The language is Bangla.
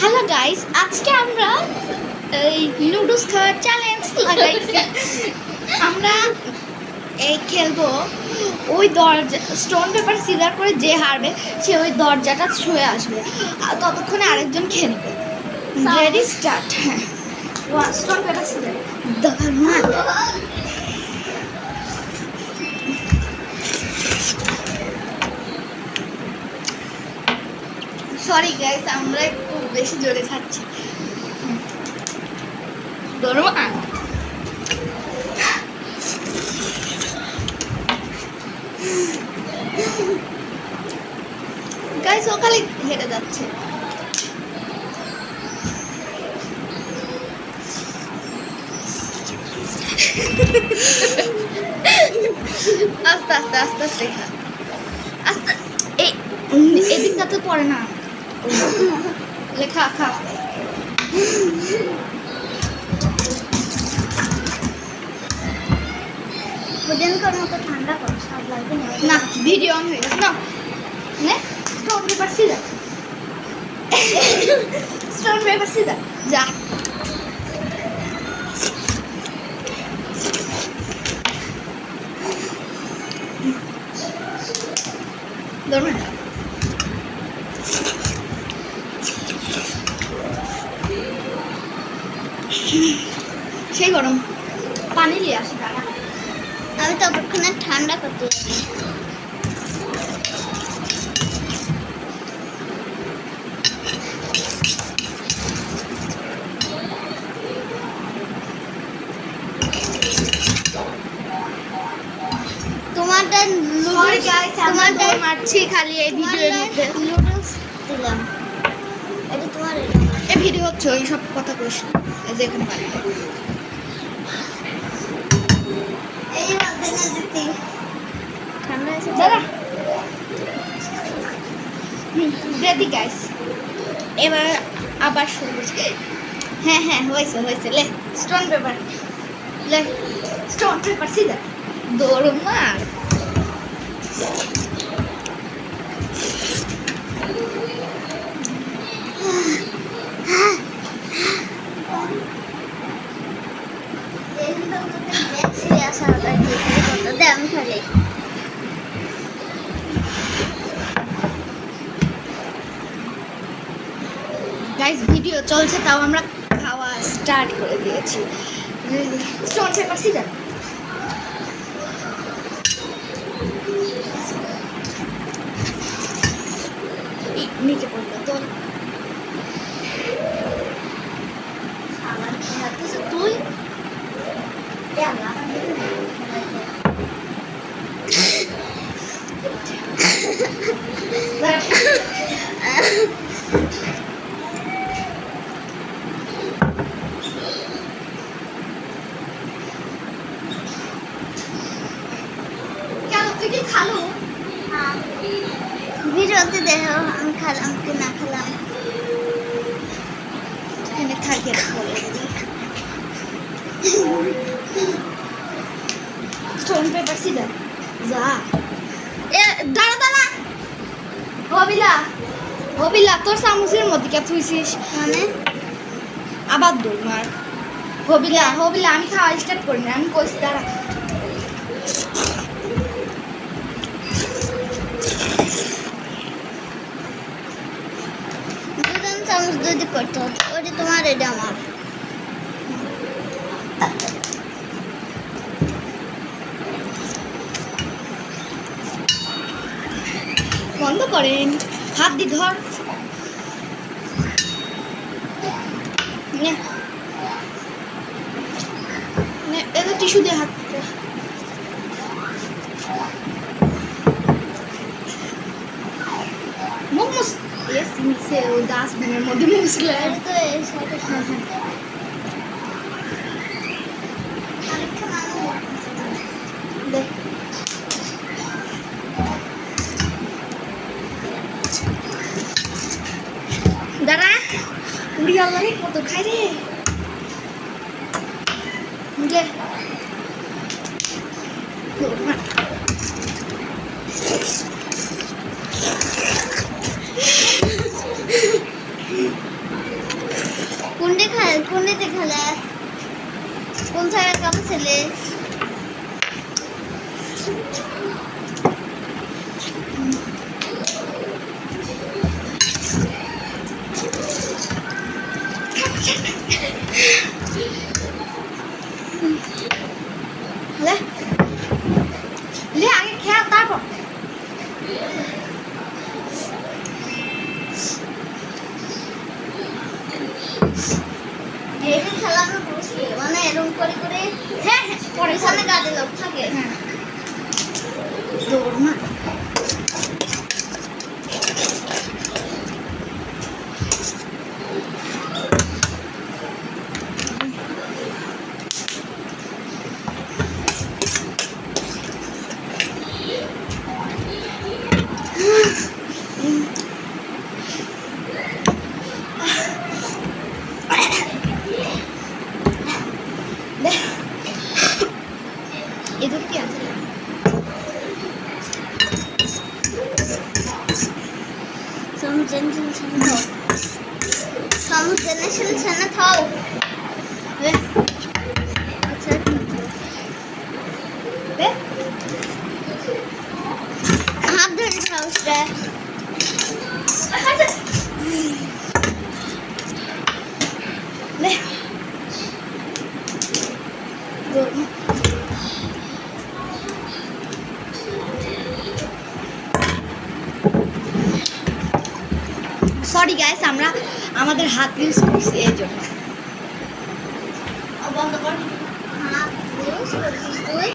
হ্যালো গাইস, আজকে আমরা এই নুডলস খাওয়ার চ্যালেঞ্জ লাগাইছি। আমরা এই খেলবো ওই দরজা স্টোন পেপার সিজার করে যে হারবে সে ওই দরজাটা ছুঁয়ে আসবে, আর ততক্ষণে আরেকজন খেয়ে নেবে। Ready start. হ্যাঁ, stone paper scissor sorry guys, আমরা একটু বেশি জোরে খাচ্ছি। ধরো গাইস, ও খালি হেঁটে যাচ্ছে। আস্তে আস্তে আস্তে আস্তে খা, আস্তে। এই এদিকটা তো পড়ে না, লেখা খা। ওজনকার মতো ঠান্ডা কর, সব লাগবে না, ভিডিও অন হয়ে গেছে। না নে, stone paper caesar, stone paper caesar, যা। ধরবে না, সেই গরম পানি নিয়ে আসি। দাঁড়া, আমি তো অপরক্ষণে ঠান্ডা করতে তোমারটা সরি গাইস, তোমারটা মারছি খালি এই ভিডিওর মধ্যে। নুডলস দিলাম, এটা তোমার, এই ভিডিও হচ্ছে, ওই সব কথা কইস না। এই যে এখানে পানি এই বলতে না দিতে ঠান্ডা আছে। দাঁড়া। রেডি গাইস, এবার আবার শুরু করছি। হ্যাঁ হ্যাঁ, হয়েছে হয়েছে। লে স্টোন পেপার, লে স্টোন পেপার সিজার, দৌড় মার। আমি খালি গাইস, ভিডিও চলছে তাও আমরা খাওয়া স্টার্ট করে দিয়েছি। স্টোন পেপার সিজার, নিচে পড়লো তো। তুই কেন, তুই কি খালো? ভিডিওতে দেখো আমি খেলাম কি না খেলাম। এখানে থাকে স্টোন পেপার সিজার, যা। এ দাঁড়া দাঁড়া, হবিলা হবিলা, তোর চামচের মধ্যে কে থুইছিস? মানে আবার দৌড় মার। হবিলা হবিলা, আমি খাওয়া স্টার্ট করি না, আমি কইছি দাঁড়া। দুজন চামচ যদি করতে হতো, ওটা তোমার এটা আমার। বন্ধ করেন, হাত দি ধর। নে নে, এটা টিস্যু দিয়ে হাত দে। মুখ মুস, এস নিচে ওই ডাস্টবিনের মধ্যে মুছলে। এটা তো এই সাইডে আরেকটা মানুষ দে। দাঁড়া, উড়ি আল্লাহ কত খাই রে। দে দৌড় মার। কোনটা খেলে কোন জায়গায় কাপড় ছেলে লে লে আগে খেয়া তারপর গেমে খেলানো বসে মানে এরকম করে করে হ্যাঁ হ্যাঁ পরে এখানে কাজে লোক থাকে হ্যাঁ দৌড় না এদের কি আছে ছানা খাও লে আচ্ছা লে হাত ধরে খাও সেটা লে দৌড় না সরি গাইস আমরা আমাদের হাত ইউজ করছি এই জন্য বন্ধ কর হাত ইউজ করছিস তুই